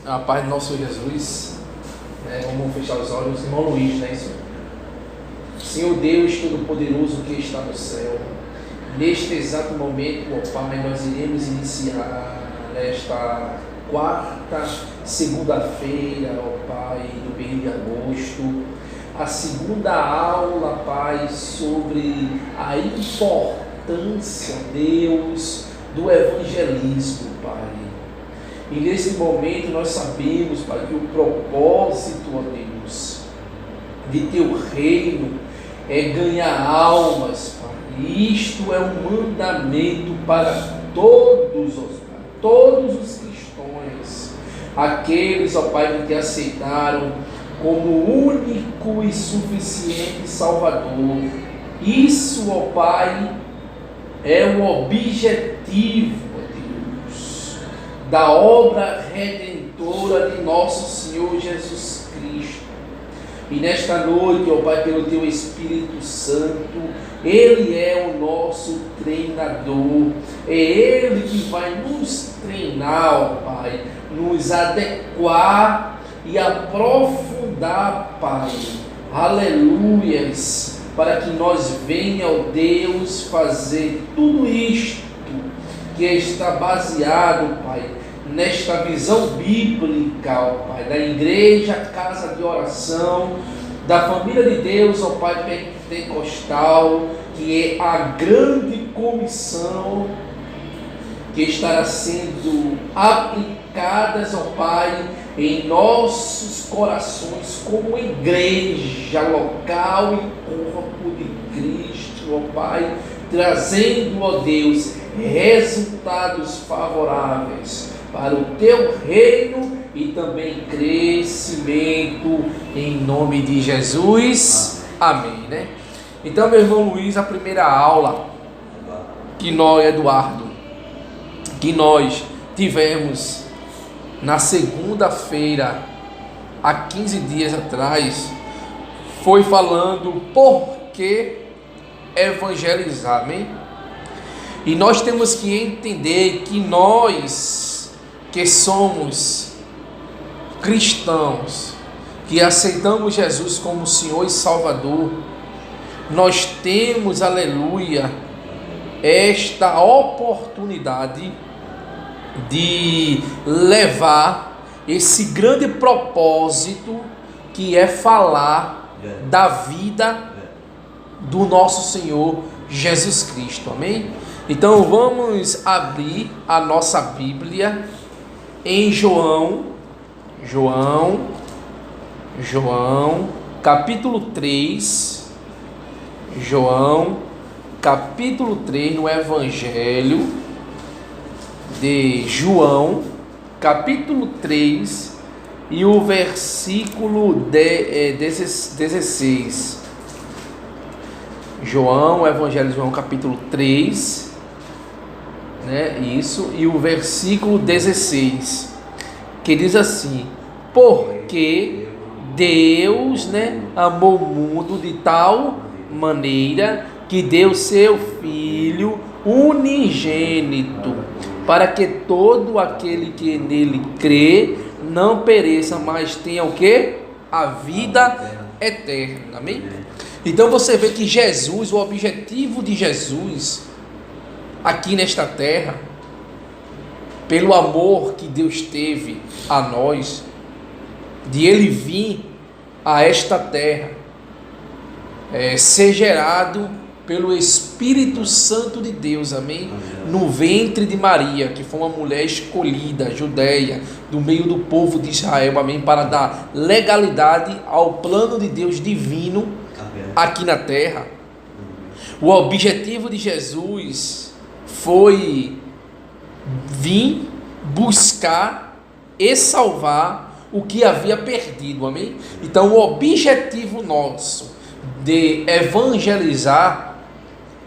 A paz do nosso Jesus. Vamos fechar os olhos. Irmão Luiz, né, Senhor? Senhor Deus Todo-Poderoso que está no céu, neste exato momento, ó Pai, nós iremos iniciar nesta quarta segunda-feira, ó Pai, do mês de agosto, a segunda aula, Pai, sobre a importância, Deus, do evangelismo, Pai. E nesse momento nós sabemos, Pai, que o propósito, ó Deus, de Teu reino é ganhar almas, Pai. E isto é um mandamento para todos os cristãos, aqueles, ó Pai, que Te aceitaram como único e suficiente Salvador. Isso, ó Pai, é o objetivo, da obra redentora de nosso Senhor Jesus Cristo. E nesta noite, ó Pai, pelo Teu Espírito Santo, Ele é o nosso treinador, é Ele que vai nos treinar, ó Pai, nos adequar e aprofundar, Pai, aleluias, para que nós venha, ó Deus, fazer tudo isto que está baseado, Pai, nesta visão bíblica, ó Pai, da igreja, casa de oração, da família de Deus, ó Pai, pentecostal, que é a grande comissão que estará sendo aplicadas, ó Pai, em nossos corações como igreja local e corpo de Cristo, ó Pai, trazendo, ó Deus, resultados favoráveis para o Teu reino e também crescimento em nome de Jesus. Amém, né? Então, meu irmão Luiz, a primeira aula que nós, Eduardo, que nós tivemos na segunda-feira, há 15 dias atrás, foi falando por que evangelizar, amém? E nós temos que entender que nós, que somos cristãos, que aceitamos Jesus como Senhor e Salvador, nós temos, aleluia, esta oportunidade de levar esse grande propósito que é falar da vida do nosso Senhor Jesus Cristo, amém? Então vamos abrir a nossa Bíblia em João, capítulo 3, João, capítulo 3, no Evangelho de João, capítulo 3, e o versículo 16. João, Evangelho de João, capítulo 3, né? Isso, e o versículo 16, que diz assim: porque Deus, né, amou o mundo de tal maneira que deu seu Filho unigênito, para que todo aquele que nele crê não pereça, mas tenha o quê? A vida eterna, amém? Então você vê que Jesus, o objetivo de Jesus aqui nesta terra, pelo amor que Deus teve a nós, de Ele vir a esta terra, ser gerado pelo Espírito Santo de Deus, amém? No ventre de Maria, que foi uma mulher escolhida, judeia, do meio do povo de Israel, amém? Para dar legalidade ao plano de Deus divino aqui na terra. O objetivo de Jesus foi vir buscar e salvar o que havia perdido, amém? Então o objetivo nosso de evangelizar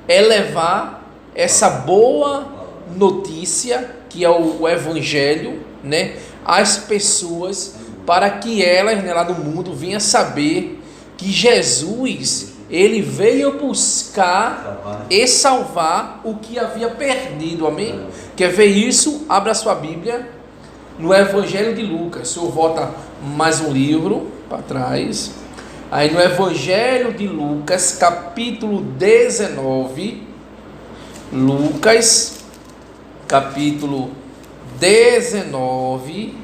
é levar essa boa notícia, que é o evangelho, né, às pessoas, para que elas, né, lá no mundo venham saber que Jesus, Ele veio buscar e salvar o que havia perdido, amém? Quer ver isso? Abra sua Bíblia no Evangelho de Lucas. O senhor volta mais um livro para trás. Aí no Evangelho de Lucas, capítulo 19. Lucas, capítulo 19.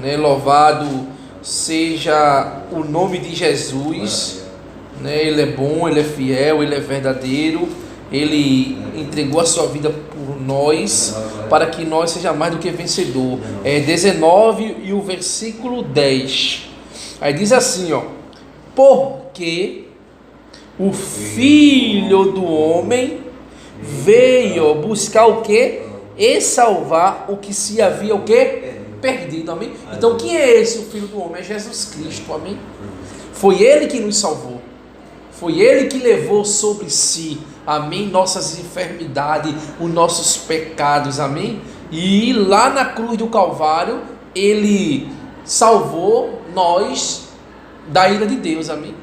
Né? Louvado seja o nome de Jesus. Né? Ele é bom, ele é fiel, ele é verdadeiro. Ele entregou a sua vida por nós, para que nós sejamos mais do que vencedor. 19 e o versículo 10. Aí diz assim, ó: porque o Filho do Homem veio buscar o quê? E salvar o que se havia o quê? Perdido, amém? Então quem é esse, o Filho do Homem? É Jesus Cristo, amém? Foi Ele que nos salvou. Foi Ele que levou sobre si, amém, nossas enfermidades, os nossos pecados, amém? E lá na cruz do Calvário, Ele salvou nós da ira de Deus, amém?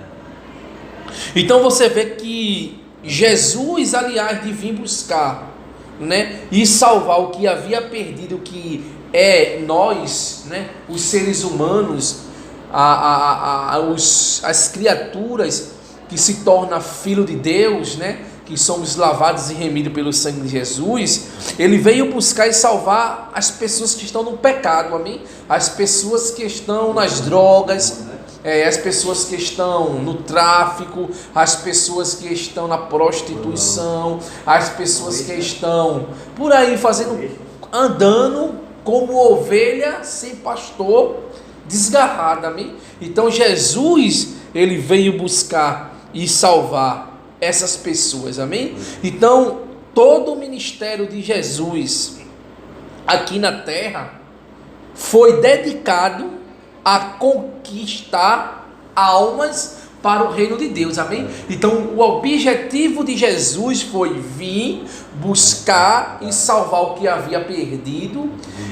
Então você vê que Jesus, aliás, de vir buscar, né, e salvar o que havia perdido, que é nós, né, os seres humanos, as criaturas que se torna filho de Deus, né, que somos lavados e remidos pelo sangue de Jesus. Ele veio buscar e salvar as pessoas que estão no pecado, amém? As pessoas que estão nas drogas, as pessoas que estão no tráfico, as pessoas que estão na prostituição, as pessoas que estão por aí andando como ovelha sem pastor, desgarrada, amém? Então Jesus, ele veio buscar e salvar essas pessoas, amém? Então todo o ministério de Jesus aqui na terra foi dedicado a conquistar almas para o reino de Deus, amém? Então o objetivo de Jesus foi vir, buscar e salvar o que havia perdido,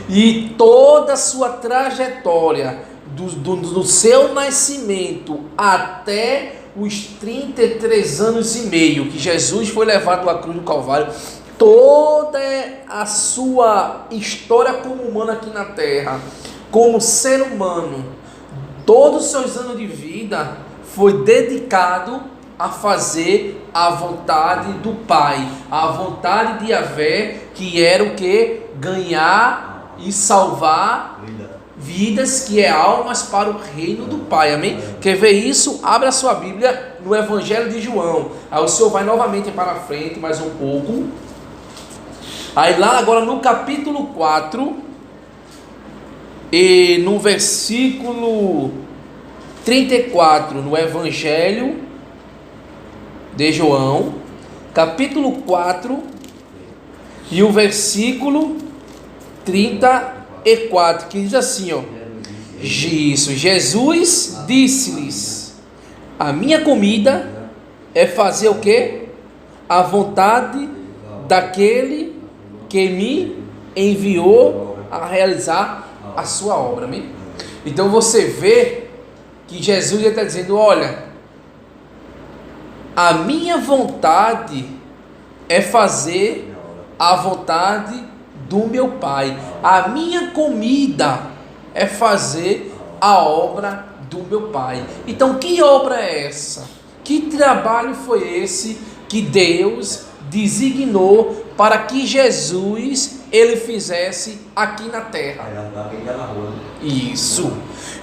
e toda a sua trajetória do seu nascimento até os 33 anos e meio que Jesus foi levado à cruz do Calvário, toda a sua história como humano aqui na terra, como ser humano, todos os seus anos de vida foi dedicado a fazer a vontade do Pai, a vontade de Yahvé, que era o que? Ganhar e salvar vidas, que é almas para o reino do Pai, amém? Quer ver isso? Abra a sua Bíblia no Evangelho de João. Aí o senhor vai novamente para frente mais um pouco. Aí lá agora no capítulo 4 e no versículo 34, no Evangelho de João, capítulo 4 e o versículo 34, que diz assim, ó: isso, Jesus disse-lhes: a minha comida é fazer o quê? A vontade daquele que me enviou a realizar a sua obra, amém? Então você vê que Jesus está dizendo: olha, a minha vontade é fazer a vontade do meu Pai, a minha comida é fazer a obra do meu Pai. Então que obra é essa? Que trabalho foi esse que Deus designou para que Jesus ele fizesse aqui na terra? Isso.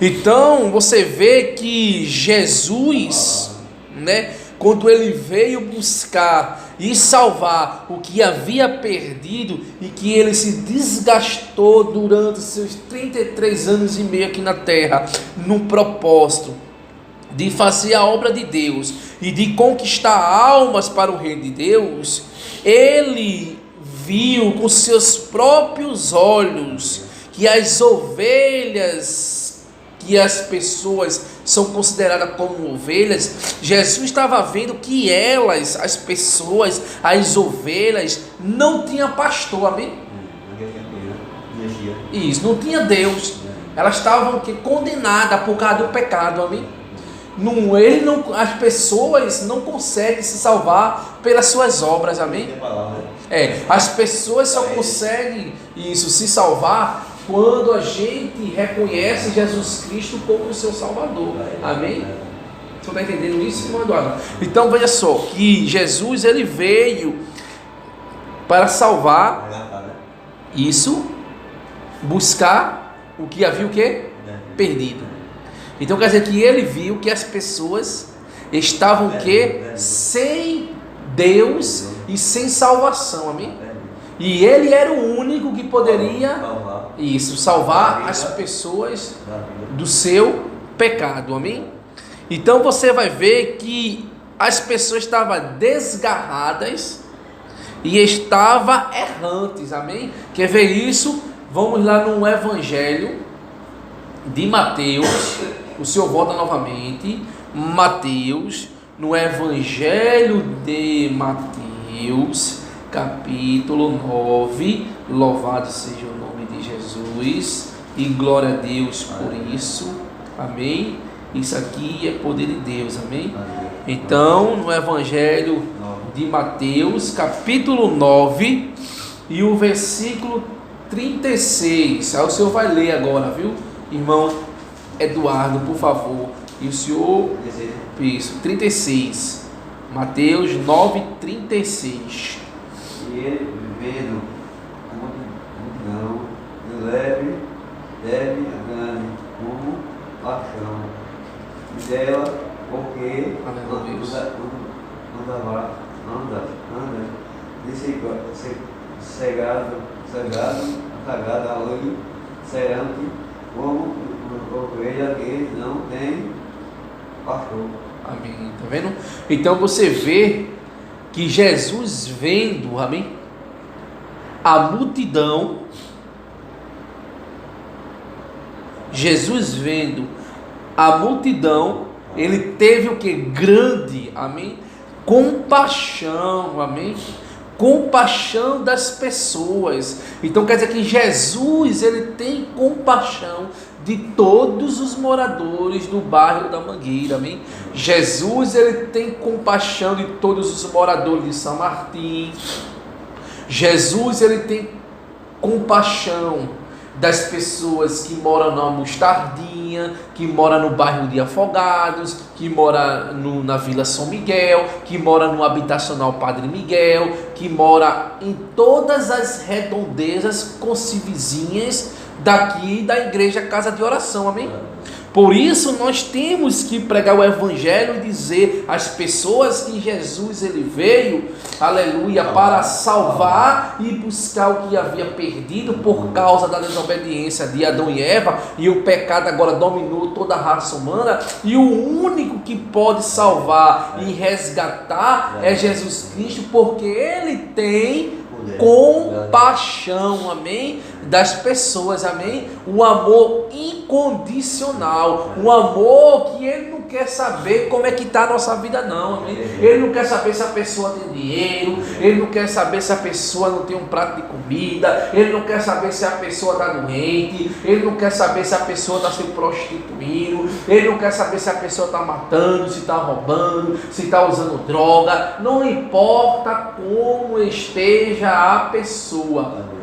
Então você vê que Jesus, né, quando ele veio buscar e salvar o que havia perdido, e que ele se desgastou durante seus 33 anos e meio aqui na terra, no propósito de fazer a obra de Deus e de conquistar almas para o reino de Deus, ele viu com seus próprios olhos que as ovelhas, que as pessoas são consideradas como ovelhas, Jesus estava vendo que elas, as pessoas, as ovelhas, não tinham pastor, amém? Isso, não tinha Deus. Elas estavam condenadas por causa do pecado, amém? As pessoas não conseguem se salvar pelas suas obras, amém? As pessoas só conseguem se salvar quando a gente reconhece Jesus Cristo como o seu Salvador. Amém? Você está entendendo isso, irmão Eduardo? Então veja só, que Jesus ele veio para salvar isso, buscar o que havia o quê? Perdido. Então quer dizer que ele viu que as pessoas estavam o quê? Sem Deus e sem salvação, amém? E ele era o único que poderia salvar as pessoas do seu pecado, amém? Então você vai ver que as pessoas estavam desgarradas e estavam errantes, amém? Quer ver isso? Vamos lá no Evangelho de Mateus. O Senhor volta novamente. Mateus, no Evangelho de Mateus, capítulo 9. Louvado seja o nome de Jesus e glória a Deus por isso, amém? Isso aqui é poder de Deus, amém? Então, no Evangelho de Mateus, capítulo 9 e o versículo 36. Aí o senhor vai ler agora, viu? Irmão Eduardo, por favor. E o senhor, isso, 36. Mateus 9, 36. E ele, vivendo a multidão, deve a grande como paixão, e dela, porque cegado a olho, serante, como ovelha que não tem pastor. Amém. Tá vendo? Então você vê que Jesus vendo, amém? A multidão, Jesus vendo a multidão, ele teve o que? Grande, amém? Compaixão, amém? Compaixão das pessoas. Então quer dizer que Jesus, ele tem compaixão de todos os moradores do bairro da Mangueira, amém? Jesus, ele tem compaixão de todos os moradores de São Martim. Jesus, ele tem compaixão das pessoas que moram na Mostardinha, que moram no bairro de Afogados, que moram na Vila São Miguel, que moram no Habitacional Padre Miguel, que mora em todas as redondezas convizinhas daqui da igreja Casa de Oração, amém? Por isso nós temos que pregar o Evangelho e dizer às pessoas que Jesus ele veio, aleluia, para salvar e buscar o que havia perdido por causa da desobediência de Adão e Eva, e o pecado agora dominou toda a raça humana, e o único que pode salvar e resgatar é Jesus Cristo, porque ele tem compaixão, amém, das pessoas, amém, um amor incondicional, um amor que ele não quer saber como é que está a nossa vida não, amém, ele não quer saber se a pessoa tem dinheiro, ele não quer saber se a pessoa não tem um prato de comida, ele não quer saber se a pessoa está doente, ele não quer saber se a pessoa está se prostituindo, ele não quer saber se a pessoa está matando, se está roubando, se está usando droga, não importa como esteja a pessoa.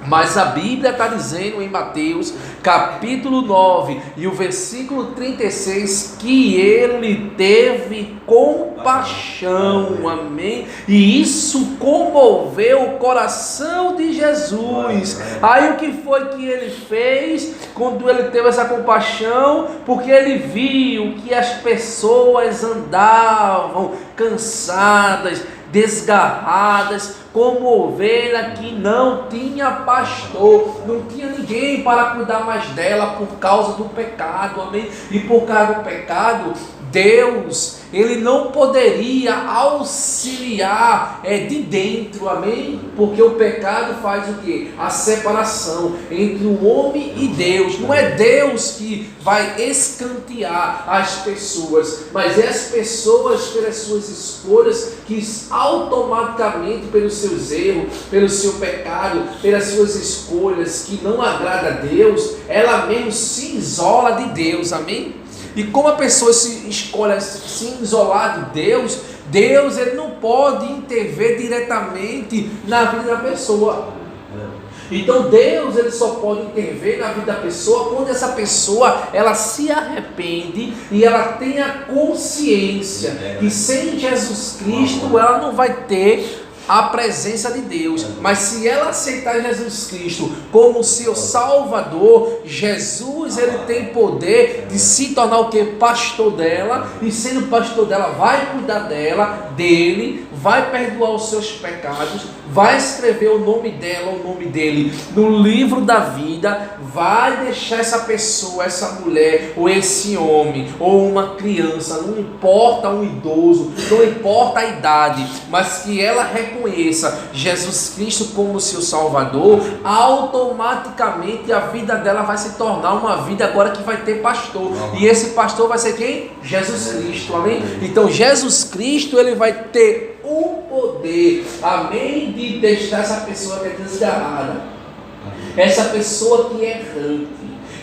Mas a Bíblia está dizendo em Mateus capítulo 9 e o versículo 36 que ele teve compaixão, amém? E isso comoveu o coração de Jesus. Aí o que foi que ele fez quando ele teve essa compaixão? Porque ele viu que as pessoas andavam cansadas, desgarradas, como ovelha que não tinha pastor, não tinha ninguém para cuidar mais dela por causa do pecado, amém? E por causa do pecado, Deus, ele não poderia auxiliar de dentro, amém? Porque o pecado faz o quê? A separação entre o homem e Deus. Não é Deus que vai escantear as pessoas, mas é as pessoas pelas suas escolhas que automaticamente pelos seus erros, pelo seu pecado, pelas suas escolhas que não agrada a Deus, ela mesmo se isola de Deus, amém? E como a pessoa se escolhe se isolar de Deus, Deus ele não pode intervir diretamente na vida da pessoa. Então Deus ele só pode intervir na vida da pessoa quando essa pessoa ela se arrepende e ela tem a consciência que sem Jesus Cristo ela não vai ter a presença de Deus. Mas se ela aceitar Jesus Cristo como seu Salvador, Jesus ele tem poder de se tornar o que? Pastor dela, e sendo pastor dela vai cuidar dela, dele, vai perdoar os seus pecados, vai escrever o nome dela, o nome dele no livro da vida, vai deixar essa pessoa, essa mulher, ou esse homem, ou uma criança, não importa um idoso, não importa a idade, mas que ela reconheça Jesus Cristo como seu Salvador, automaticamente a vida dela vai se tornar uma vida agora que vai ter pastor, e esse pastor vai ser quem? Jesus Cristo, amém? Então Jesus Cristo ele vai ter o poder, amém, de deixar essa pessoa que é desgarrada, essa pessoa que é errante,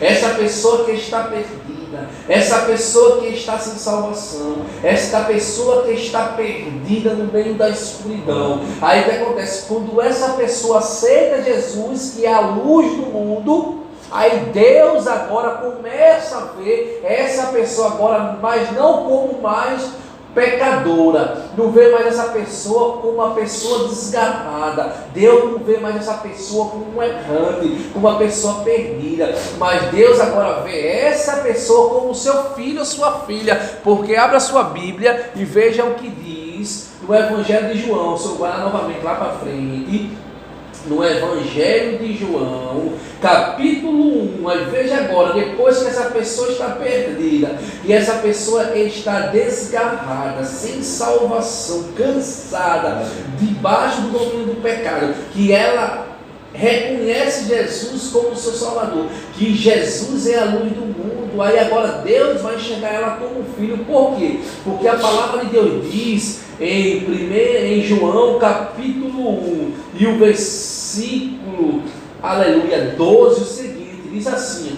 essa pessoa que está perdida, essa pessoa que está sem salvação, esta pessoa que está perdida no meio da escuridão. Aí o que acontece? Quando essa pessoa aceita Jesus, que é a luz do mundo, aí Deus agora começa a ver essa pessoa agora, mas não como mais pecadora, não vê mais essa pessoa como uma pessoa desgarrada. Deus não vê mais essa pessoa como um errante, como uma pessoa perdida, mas Deus agora vê essa pessoa como seu filho ou sua filha, porque abra sua Bíblia e veja o que diz no Evangelho de João. Se eu guardar novamente lá para frente, no Evangelho de João, capítulo 1, aí veja agora, depois que essa pessoa está perdida, e essa pessoa está desgarrada, sem salvação, cansada, debaixo do domínio do pecado, que ela reconhece Jesus como seu Salvador, que Jesus é a luz do mundo, aí agora Deus vai enxergar ela como filho. Por quê? Porque a palavra de Deus diz em João capítulo 1 e o versículo, aleluia, 12, o seguinte, diz assim,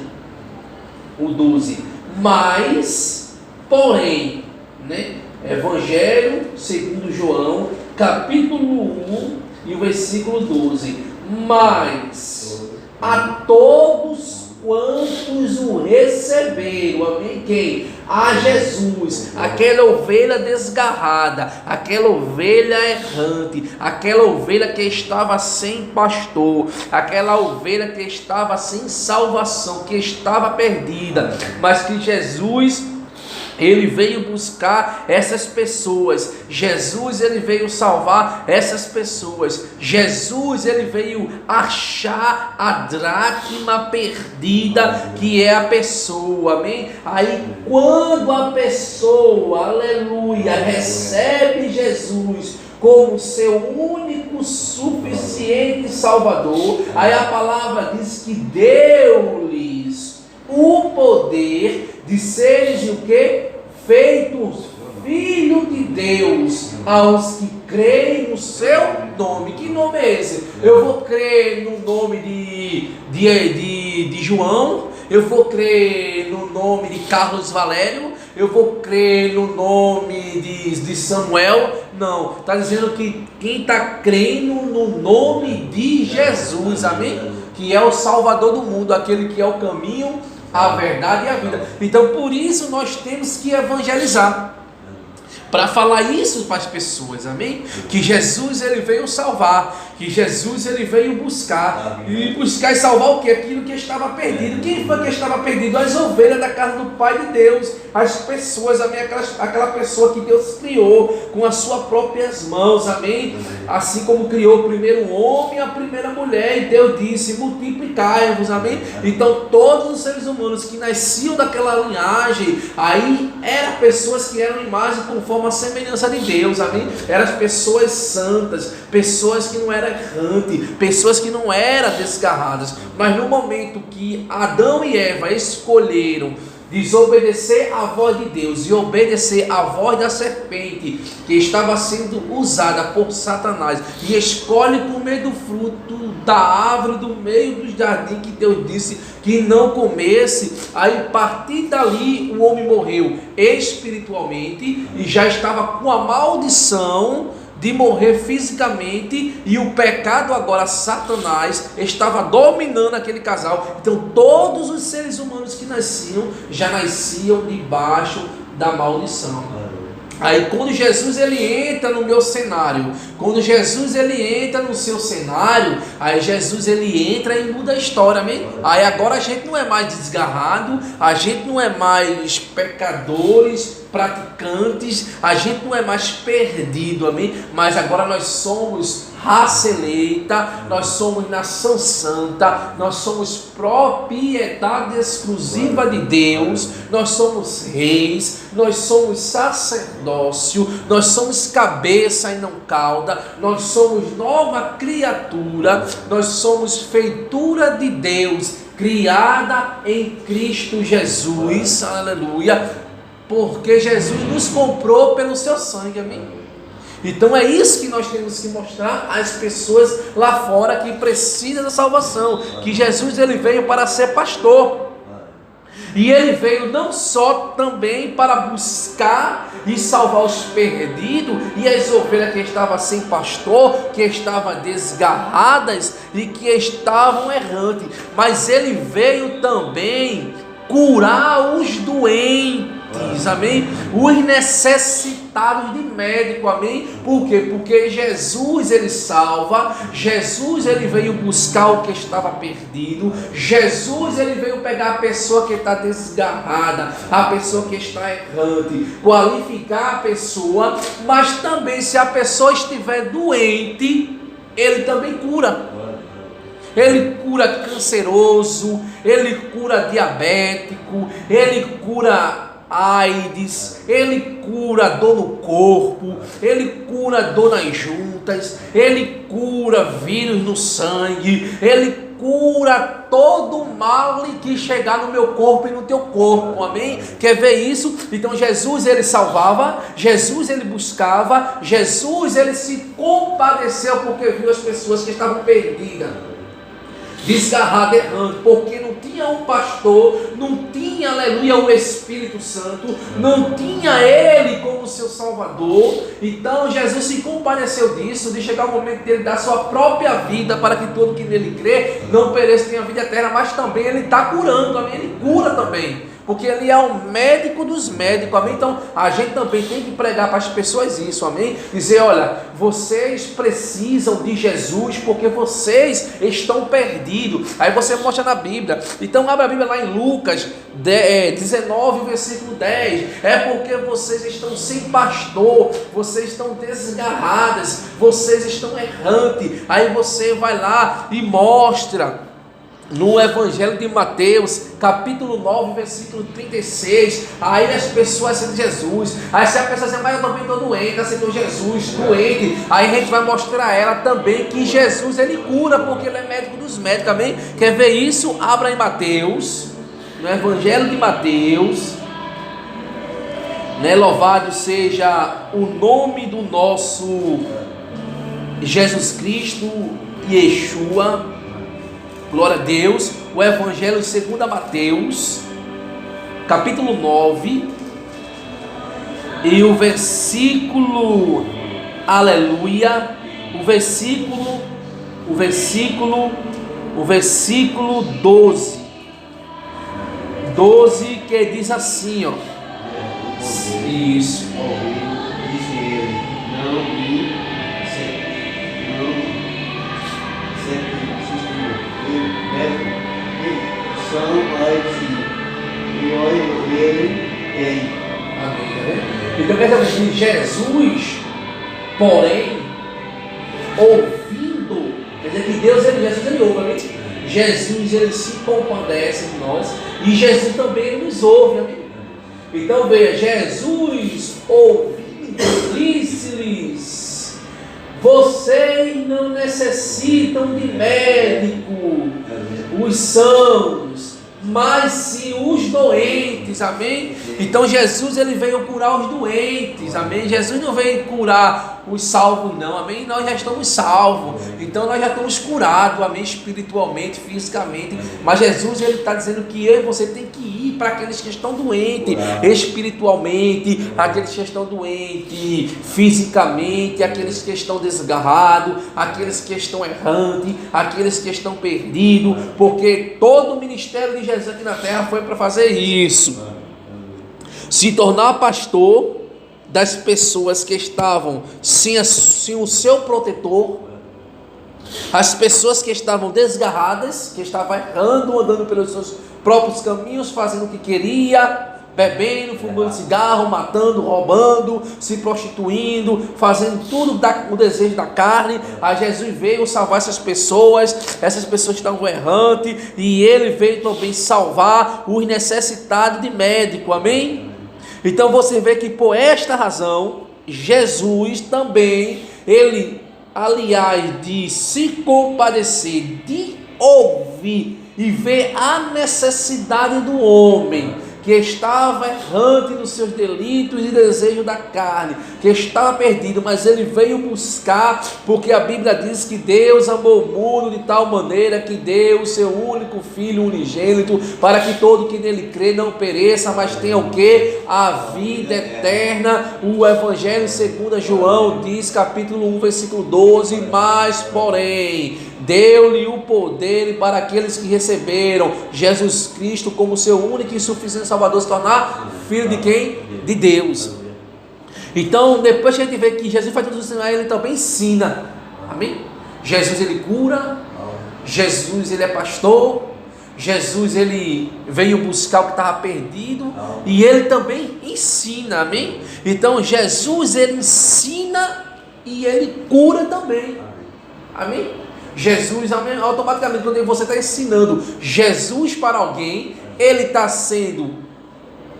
o 12, mas, porém, né, Evangelho segundo João, capítulo 1 e o versículo 12, mas a todos quantos o receberam, amém? Quem? A Jesus, aquela ovelha desgarrada, aquela ovelha errante, aquela ovelha que estava sem pastor, aquela ovelha que estava sem salvação, que estava perdida, mas que Jesus ele veio buscar essas pessoas. Jesus ele veio salvar essas pessoas. Jesus ele veio achar a dracma perdida, que é a pessoa, amém? Aí quando a pessoa, aleluia, recebe Jesus como seu único, suficiente Salvador, aí a palavra diz que deu-lhes o poder de seres o que? Feitos filho de Deus aos que creem no seu nome. Que nome é esse? Eu vou crer no nome de João, eu vou crer no nome de Carlos Valério, eu vou crer no nome de Samuel. Não, está dizendo que quem está crendo no nome de Jesus, amém? Que é o Salvador do mundo, aquele que é o caminho, a verdade e a vida. Então por isso nós temos que evangelizar, para falar isso para as pessoas, amém? Que Jesus ele veio salvar, que Jesus ele veio buscar, e buscar e salvar o que? Aquilo que estava perdido. Quem foi que estava perdido? As ovelhas da casa do Pai de Deus, as pessoas, amém? Aquela pessoa que Deus criou com as suas próprias mãos, amém? Assim como criou o primeiro homem e a primeira mulher, e Deus disse, multiplicai-vos, amém? Então todos os seres humanos que nasciam daquela linhagem, aí eram pessoas que eram imagem conforme a semelhança de Deus, amém? Eram pessoas santas, pessoas que não eram errantes, pessoas que não eram desgarradas, mas no momento que Adão e Eva escolheram desobedecer à voz de Deus e obedecer à voz da serpente que estava sendo usada por Satanás, e escolhe comer do fruto da árvore do meio do jardim que Deus disse que não comesse, aí a partir dali o homem morreu espiritualmente e já estava com a maldição de morrer fisicamente, e o pecado agora, Satanás, estava dominando aquele casal. Então todos os seres humanos que nasciam, já nasciam debaixo da maldição. Aí quando Jesus ele entra no meu cenário, quando Jesus ele entra no seu cenário, aí Jesus ele entra e muda a história, amém? Aí agora a gente não é mais desgarrado, a gente não é mais pecadores, praticantes, a gente não é mais perdido, amém? Mas agora nós somos raça eleita, nós somos nação santa, nós somos propriedade exclusiva de Deus, nós somos reis, nós somos sacerdócio, nós somos cabeça e não cauda, nós somos nova criatura, nós somos feitura de Deus, criada em Cristo Jesus, aleluia, porque Jesus nos comprou pelo seu sangue, amém? Então é isso que nós temos que mostrar às pessoas lá fora que precisam da salvação, que Jesus ele veio para ser pastor, e ele veio não só também para buscar e salvar os perdidos e as ovelhas que estavam sem pastor, que estavam desgarradas e que estavam errantes, mas ele veio também curar os doentes, amém? Os necessitados de médico, amém? Por quê? Porque Jesus ele salva, Jesus ele veio buscar o que estava perdido, Jesus ele veio pegar a pessoa que está desgarrada, a pessoa que está errante, qualificar a pessoa, mas também se a pessoa estiver doente, ele também cura. Ele cura canceroso, ele cura diabético, ele cura AIDS, ele cura dor no corpo, ele cura dor nas juntas, ele cura vírus no sangue, ele cura todo o mal que chegar no meu corpo e no teu corpo, amém? Quer ver isso? Então Jesus ele salvava, Jesus ele buscava, Jesus ele se compadeceu porque viu as pessoas que estavam perdidas, desgarrado, errando, porque não tinha um pastor, não tinha, aleluia, o Espírito Santo, não tinha ele como seu Salvador. Então Jesus se compadeceu disso, de chegar o momento dele dar sua própria vida para que todo que nele crê não pereça, tenha vida eterna, mas também ele está curando, amém? Ele cura também, porque ele é o médico dos médicos, amém? Então a gente também tem que pregar para as pessoas isso, amém? Dizer, olha, vocês precisam de Jesus porque vocês estão perdidos. Aí você mostra na Bíblia. Então abre a Bíblia lá em Lucas 19, versículo 10. É porque vocês estão sem pastor, vocês estão desgarradas, vocês estão errantes. Aí você vai lá e mostra no Evangelho de Mateus, capítulo 9, versículo 36, aí as pessoas aceitam Jesus, aí se a pessoa diz, mas eu também estou doente, aceitou Jesus, doente, aí a gente vai mostrar a ela também que Jesus ele cura, porque ele é médico dos médicos, amém? Quer ver isso? Abra em Mateus, no Evangelho de Mateus, né? Louvado seja o nome do nosso Jesus Cristo, Yeshua. Glória a Deus. O Evangelho segundo Mateus, capítulo 9, e o versículo, aleluia, o versículo 12, que diz assim, ó, isso, Disse ele, não me são mais e olha ele tem. Amém. Então quer dizer que Jesus, porém, ouvindo, quer dizer que Jesus ele ouve, amém? Jesus ele se compadece de nós e Jesus também ele nos ouve, amém? Então veja, Jesus ouvindo disse-lhes: vocês não necessitam de médico, os sãos, mas sim os doentes, amém? Então Jesus ele veio curar os doentes, amém? Jesus não veio curar os salvos não, amém? Nós já estamos salvos, então nós já estamos curados, amém? Espiritualmente, fisicamente, mas Jesus, ele está dizendo que eu e você tem que ir para aqueles que estão doentes, espiritualmente, aqueles que estão doentes, fisicamente, aqueles que estão desgarrados, aqueles que estão errantes, aqueles que estão perdidos, porque todo o ministério de Jesus aqui na terra foi para fazer isso, se tornar pastor das pessoas que estavam sem o seu protetor, as pessoas que estavam desgarradas, que estavam errando, andando pelos seus próprios caminhos, fazendo o que queria, bebendo, fumando cigarro, matando, roubando, se prostituindo, fazendo tudo o desejo da carne. Aí Jesus veio salvar essas pessoas estavam errantes, e ele veio também salvar os necessitados de médico, amém? Então você vê que por esta razão, Jesus também, ele, aliás de se compadecer, de ouvir e ver a necessidade do homem, que estava errante nos seus delitos e desejos da carne, que estava perdido, mas ele veio buscar, porque a Bíblia diz que Deus amou o mundo de tal maneira que deu o seu único Filho unigênito, para que todo que nele crê não pereça, mas tenha o que? A vida eterna. O Evangelho segundo João diz, capítulo 1, versículo 12, mas porém deu-lhe o poder para aqueles que receberam Jesus Cristo como seu único e suficiente Salvador, se tornar filho de quem? De Deus. Então, depois que a gente vê que Jesus faz tudo isso, ele também ensina, amém? Jesus, ele cura, Jesus, ele é pastor, Jesus, ele veio buscar o que estava perdido, e ele também ensina, amém? Então, Jesus, ele ensina e ele cura também, amém? Jesus, automaticamente, quando você está ensinando Jesus para alguém, ele está sendo,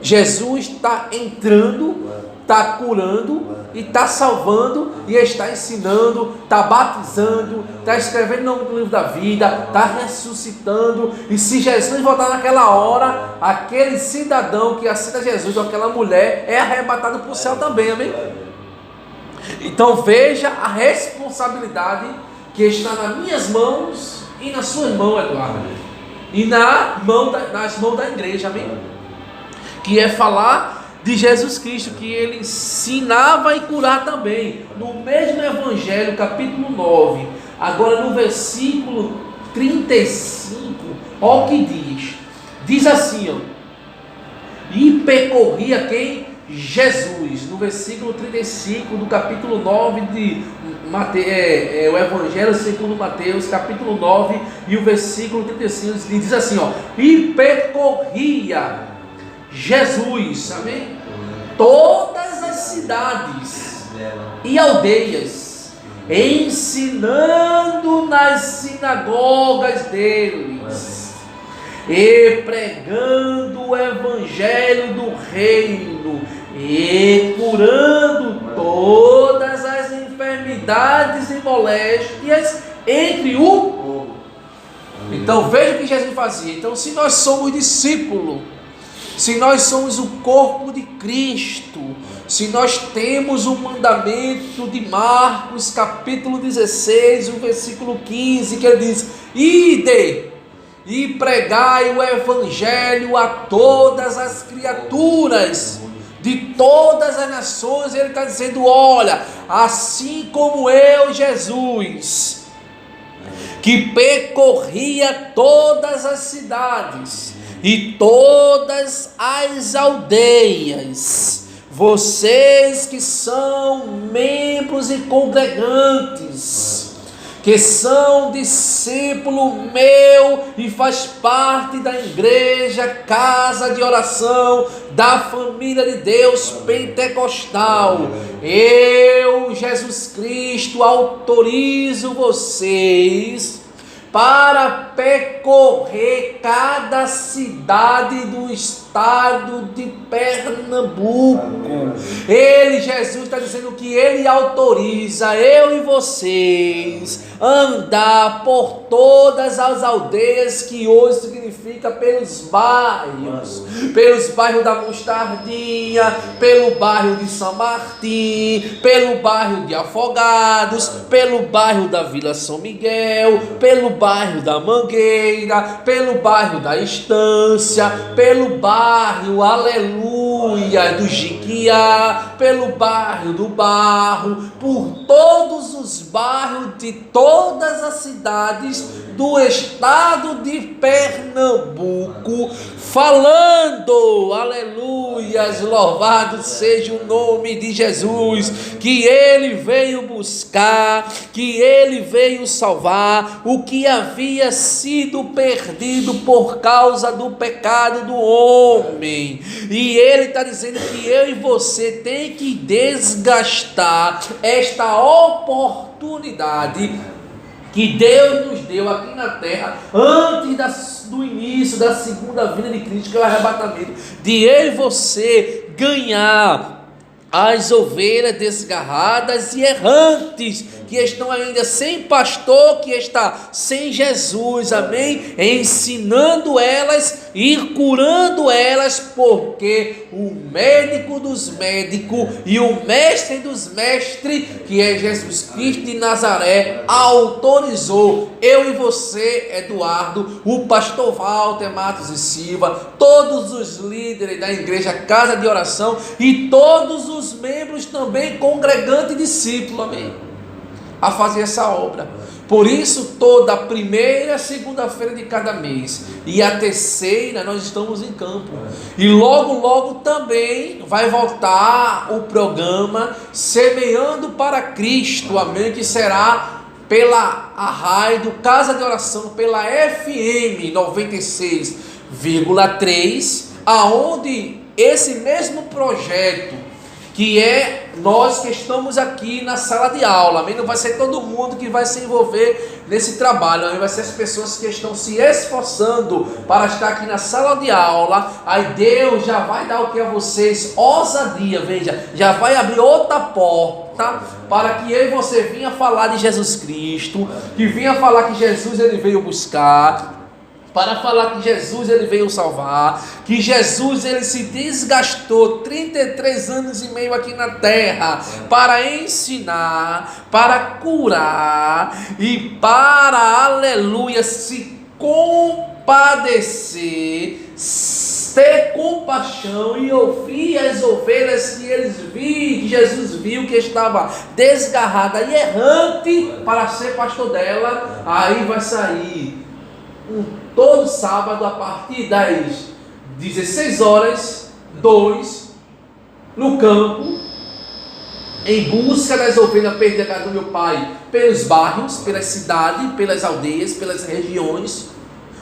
Jesus está entrando, está curando, e está salvando, e está ensinando, está batizando, está escrevendo o nome do livro da vida, está ressuscitando. E se Jesus voltar naquela hora, aquele cidadão que aceita Jesus, ou aquela mulher, é arrebatado para o céu também, amém? Então veja a responsabilidade que está nas minhas mãos e nas suas mãos, Eduardo, e nas mãos da igreja, amém? Que é falar de Jesus Cristo, que ele ensinava e curar também. No mesmo Evangelho, capítulo 9, agora no versículo 35, olha o que diz assim, ó, e percorria quem? Jesus, no versículo 35 do capítulo 9 de o Evangelho segundo Mateus, capítulo 9 e o versículo 35, diz assim, ó, e percorria Jesus, amém? Todas as cidades e aldeias, ensinando nas sinagogas deles e pregando o evangelho do reino e curando todas as enfermidades e moléstias entre o povo. Então veja o que Jesus fazia. Então, se nós somos discípulos, se nós somos o corpo de Cristo, se nós temos o mandamento de Marcos capítulo 16, o versículo 15, que ele diz: ide e pregai o evangelho a todas as criaturas de todas as nações. Ele está dizendo: olha, assim como eu, Jesus, que percorria todas as cidades e todas as aldeias, vocês que são membros e congregantes, que são discípulo meu e faz parte da igreja, casa de oração, da família de Deus pentecostal, eu, Jesus Cristo, autorizo vocês para percorrer cada cidade do estado de Pernambuco. Ele, Jesus, está dizendo que Ele autoriza eu e vocês andar por todas as aldeias, que hoje significa pelos bairros da Mostardinha, pelo bairro de São Martim, pelo bairro de Afogados, pelo bairro da Vila São Miguel, pelo bairro da Mangueira, pelo bairro da Estância, pelo bairro, aleluia, do Jiquiá, pelo bairro do Barro, por todos os bairros de todas as cidades do estado de Pernambuco, falando, aleluias, louvado seja o nome de Jesus, que Ele veio buscar, que Ele veio salvar o que havia sido perdido por causa do pecado do homem. E Ele está dizendo que eu e você tem que desgastar esta oportunidade que Deus nos deu aqui na terra, antes do início da segunda vinda de Cristo, que é o arrebatamento, de eu e você ganhar as ovelhas desgarradas e errantes, que estão ainda sem pastor, que está sem Jesus, amém? Ensinando elas e curando elas, porque o médico dos médicos e o mestre dos mestres, que é Jesus Cristo de Nazaré, autorizou eu e você, Eduardo, o pastor Walter Matos e Silva, todos os líderes da igreja Casa de Oração e todos os membros também, congregante e discípulo, amém? A fazer essa obra. Por isso, toda primeira segunda-feira de cada mês e a terceira nós estamos em campo. E logo também vai voltar o programa Semeando para Cristo, amém? Que será pela rádio Casa de Oração, pela FM 96,3, aonde esse mesmo projeto, que é nós que estamos aqui na sala de aula, amém? Não vai ser todo mundo que vai se envolver nesse trabalho, amém? Vai ser as pessoas que estão se esforçando para estar aqui na sala de aula. Aí Deus já vai dar o que a vocês? Ousadia, veja, já vai abrir outra porta para que eu e você venha falar de Jesus Cristo, que venha falar que Jesus ele veio buscar, para falar que Jesus ele veio salvar, que Jesus ele se desgastou 33 anos e meio aqui na terra para ensinar, para curar e para, aleluia, se compadecer, ter compaixão e ouvir as ovelhas que Jesus viu que estava desgarrada e errante para ser pastor dela. Aí vai sair todo sábado a partir das 16 horas, 2, no campo, em busca das ovelhas perdidas do meu pai, pelos bairros, pelas cidades, pelas aldeias, pelas regiões,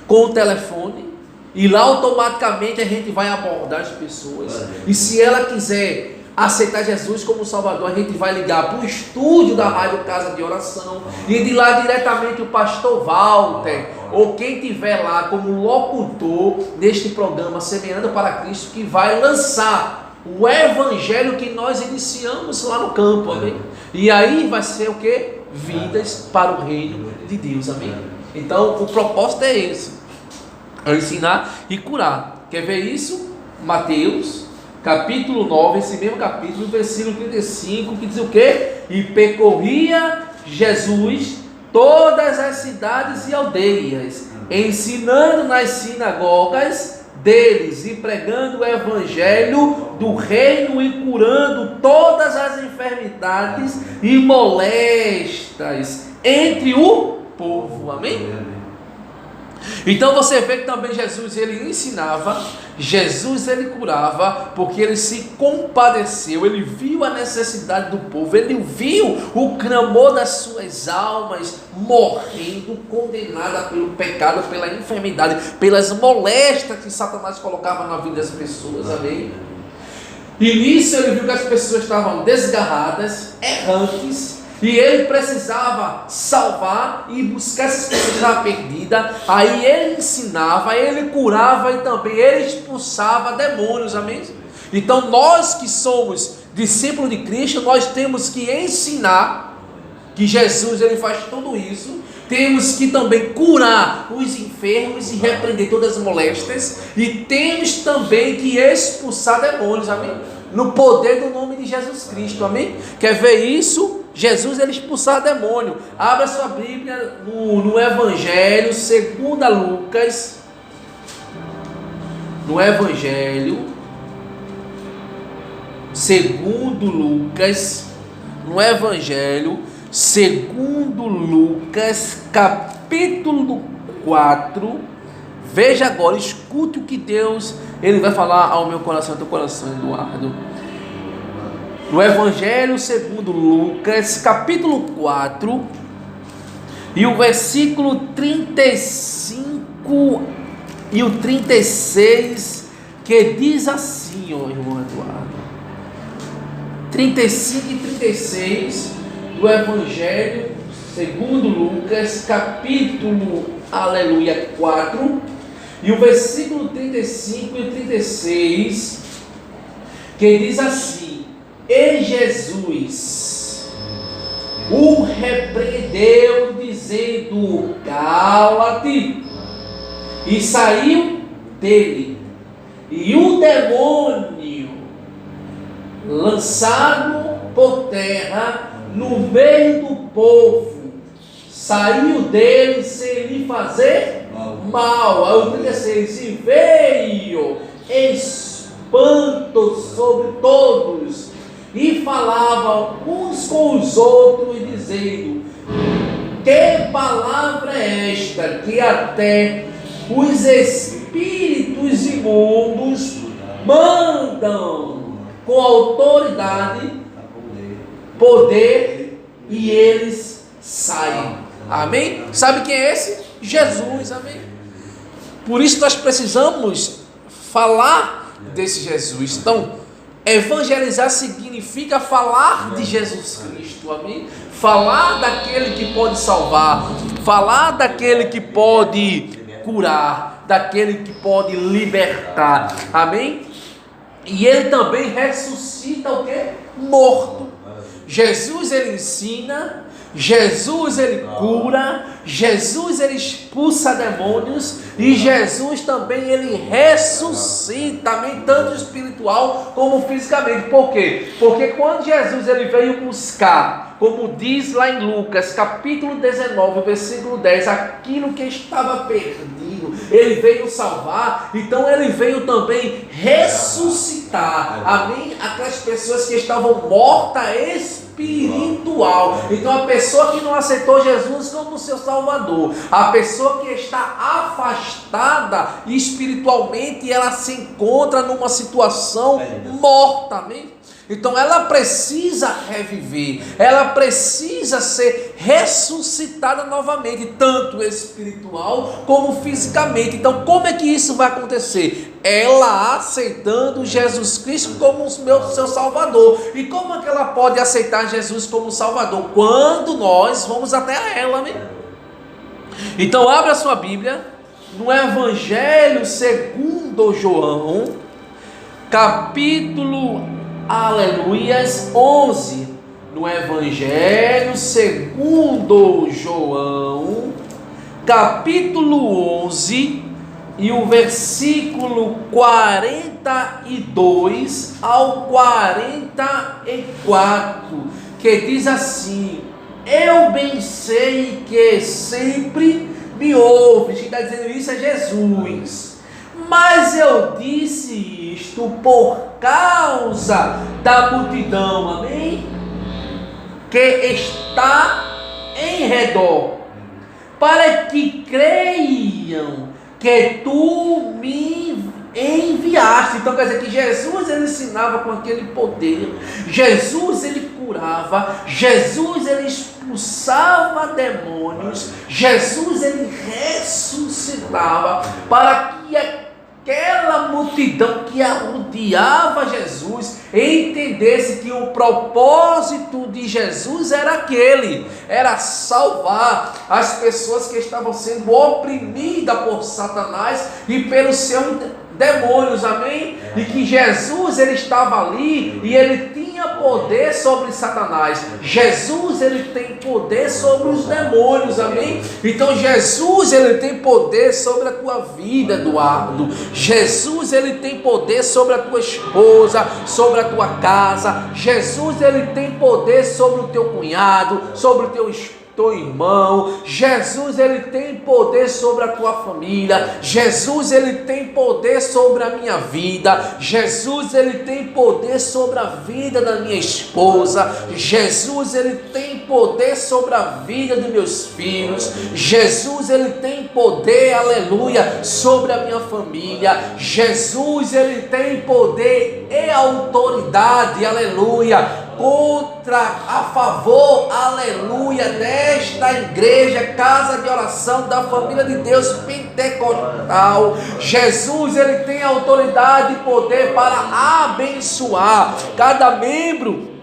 com o telefone, e lá automaticamente a gente vai abordar as pessoas, e se ela quiser aceitar Jesus como Salvador, a gente vai ligar para o estúdio da Rádio Casa de Oração, e de lá diretamente o pastor Walter, ou quem tiver lá como locutor neste programa Semeando para Cristo, que vai lançar o evangelho que nós iniciamos lá no campo, amém? E aí vai ser o que? Vidas para o reino de Deus, amém? Então o propósito é esse, é ensinar e curar. Quer ver isso? Mateus capítulo 9, esse mesmo capítulo, versículo 35, que diz o quê? E percorria Jesus todas as cidades e aldeias, ensinando nas sinagogas deles e pregando o evangelho do reino e curando todas as enfermidades e molestas entre o povo, amém? Então você vê que também Jesus ele ensinava, Jesus ele curava, porque ele se compadeceu, ele viu a necessidade do povo, ele viu o clamor das suas almas morrendo, condenada pelo pecado, pela enfermidade, pelas molestias que Satanás colocava na vida das pessoas, amém? E nisso ele viu que as pessoas estavam desgarradas, errantes, E ele precisava salvar e buscar essas pessoas que estavam perdidas. Aí ele ensinava, ele curava e também ele expulsava demônios, amém? Então nós que somos discípulos de Cristo, nós temos que ensinar que Jesus ele faz tudo isso. Temos que também curar os enfermos e repreender todas as moléstias. E temos também que expulsar demônios, amém? No poder do nome de Jesus Cristo, amém? Quer ver isso? Jesus ele expulsava demônio. Abra sua Bíblia no Evangelho segundo Lucas. No Evangelho segundo Lucas. No Evangelho segundo Lucas, capítulo 4. Veja agora, escute o que Deus ele vai falar ao meu coração, ao teu coração, Eduardo. No Evangelho segundo Lucas, capítulo 4, e o versículo 35 e o 36, que diz assim, ó irmão Eduardo. 35 e 36 do Evangelho segundo Lucas, capítulo, aleluia, 4, e o versículo 35 e 36, que diz assim: E Jesus o repreendeu, dizendo: Cala-te. E saiu dele, e o demônio, lançado por terra no meio do povo, saiu dele sem lhe fazer mal. Aí o 36: E veio espanto sobre todos, e falavam uns com os outros, dizendo: Que palavra é esta, que até os espíritos imundos mandam com autoridade, poder, e eles saem. Amém? Sabe quem é esse? Jesus, amém? Por isso nós precisamos falar desse Jesus. Então, evangelizar significa falar de Jesus Cristo, amém? Falar daquele que pode salvar, falar daquele que pode curar, daquele que pode libertar, amém? E ele também ressuscita o quê? Morto. Jesus ele ensina, Jesus ele cura, Jesus ele expulsa demônios, e Jesus também ele ressuscita, também tanto espiritual como fisicamente. Por quê? Porque quando Jesus ele veio buscar, como diz lá em Lucas capítulo 19, versículo 10, aquilo que estava perdido, ele veio salvar. Então ele veio também ressuscitar, amém? Aquelas pessoas que estavam mortas espiritual. Então a pessoa que não aceitou Jesus como seu Salvador, a pessoa que está afastada espiritualmente, ela se encontra numa situação morta, amém? Então ela precisa reviver, ela precisa ser ressuscitada novamente, tanto espiritual como fisicamente. Então como é que isso vai acontecer? Ela aceitando Jesus Cristo como seu Salvador. E como é que ela pode aceitar Jesus como Salvador? Quando nós vamos até ela, amém? Então abra a sua Bíblia no Evangelho segundo João, capítulo, aleluias, 11, no Evangelho segundo João, capítulo 11, e o versículo 42 ao 44, que diz assim: Eu bem sei que sempre me ouves. Quem está dizendo isso é Jesus. Mas eu disse isto por causa da multidão, amém? Que está em redor, para que creiam que tu me enviaste. Então quer dizer que Jesus ele ensinava com aquele poder, Jesus ele curava, Jesus ele expulsava demônios, Jesus ele ressuscitava, para que aquela multidão que rodeava Jesus entendesse que o propósito de Jesus era aquele, era salvar as pessoas que estavam sendo oprimidas por Satanás e pelos seus demônios, amém? E que Jesus, ele estava ali e ele tinha poder sobre Satanás. Jesus, ele tem poder sobre os demônios, amém? Então Jesus, ele tem poder sobre a tua vida, Eduardo. Jesus, ele tem poder sobre a tua esposa, sobre a tua casa. Jesus, ele tem poder sobre o teu cunhado, sobre o teu irmão. Jesus, ele tem poder sobre a tua família. Jesus, ele tem poder sobre a minha vida. Jesus, ele tem poder sobre a vida da minha esposa. Jesus, ele tem poder sobre a vida dos meus filhos. Jesus, ele tem poder, aleluia, sobre a minha família. Jesus, ele tem poder e autoridade, aleluia, a favor, aleluia, desta igreja, casa de oração da família de Deus pentecostal. Jesus, ele tem autoridade e poder para abençoar cada membro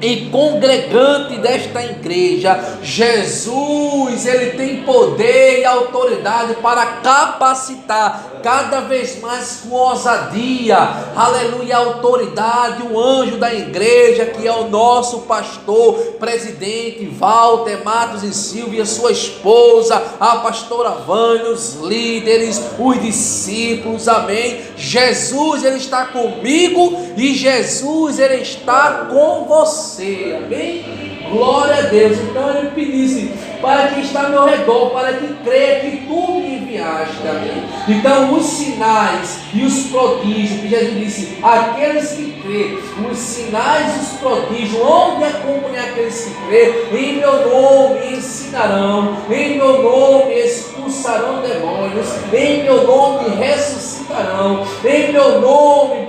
e congregante desta igreja. Jesus, ele tem poder e autoridade para capacitar cada vez mais com ousadia, aleluia, autoridade, o anjo da igreja, que é o nosso pastor, presidente Walter Matos e Silvia, sua esposa, a pastora Vânia, os líderes, os discípulos, amém? Jesus, ele está comigo e Jesus, ele está com você, amém? Glória a Deus. Então ele pedisse para quem está ao meu redor, para que creia que tu me enviaste, amém? Então os sinais e os prodígios, que Jesus disse, aqueles que crêem, os sinais e os prodígios, onde acompanhar aqueles que crêem, em meu nome ensinarão, em meu nome expulsarão demônios, em meu nome ressuscitarão, em meu nome